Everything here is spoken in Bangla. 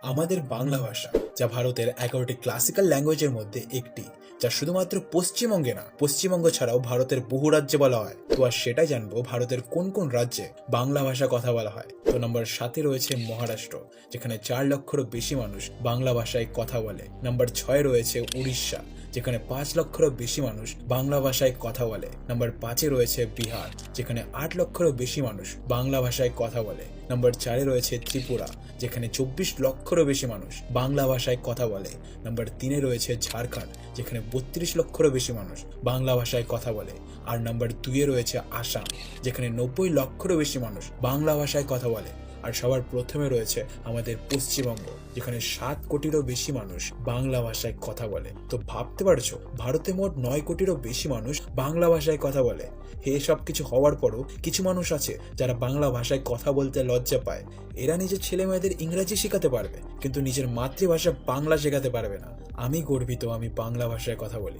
আমাদের বাংলা ভাষা, যা ভারতের 11টি ক্লাসিক্যাল ল্যাঙ্গুয়েজের মধ্যে একটি, যা শুধুমাত্র পশ্চিমবঙ্গে না, পশ্চিমবঙ্গ ছাড়াও ভারতের বহু রাজ্যে বলা হয়। তো আর সেটাই জানবো ভারতের কোন কোন রাজ্যে বাংলা ভাষা কথা বলা হয়। তো নম্বর 7-এ রয়েছে মহারাষ্ট্র, যেখানে 4 লক্ষেরও বেশি মানুষ বাংলা ভাষায় কথা বলে। নম্বর 6-এ রয়েছে উড়িষ্যা, যেখানে 5 লক্ষেরও বেশি মানুষ বাংলা ভাষায় কথা বলে। নম্বর 5-এ রয়েছে বিহার, যেখানে 8 লক্ষেরও বেশি মানুষ বাংলা ভাষায় কথা বলে। নম্বর 4-এ রয়েছে ত্রিপুরা, যেখানে 24 লক্ষেরও বেশি মানুষ বাংলা ভাষায় কথা বলে। নম্বর 3-এ রয়েছে ঝাড়খণ্ড, যেখানে 32 লক্ষেরও বেশি মানুষ বাংলা ভাষায় কথা বলে। আর নম্বর 2-এ রয়েছে আসাম, যেখানে 90 লক্ষেরও বেশি মানুষ বাংলা ভাষায় কথা বলে। আর সবার প্রথমে রয়েছে আমাদের পশ্চিমবঙ্গ, যেখানে 7 কোটিরও বেশি মানুষ বাংলা ভাষায় কথা বলে। তো ভাবতে পারছো, ভারতে মোট 9 কোটিরও বেশি মানুষ বাংলা ভাষায় কথা বলে। সব কিছু হওয়ার পরও কিছু মানুষ আছে যারা বাংলা ভাষায় কথা বলতে লজ্জা পায়। এরা নিজের ছেলে মেয়েদের ইংরেজি শেখাতে পারবে, কিন্তু নিজের মাতৃভাষা বাংলা শেখাতে পারবে না। আমি গর্বিত, আমি বাংলা ভাষায় কথা বলি।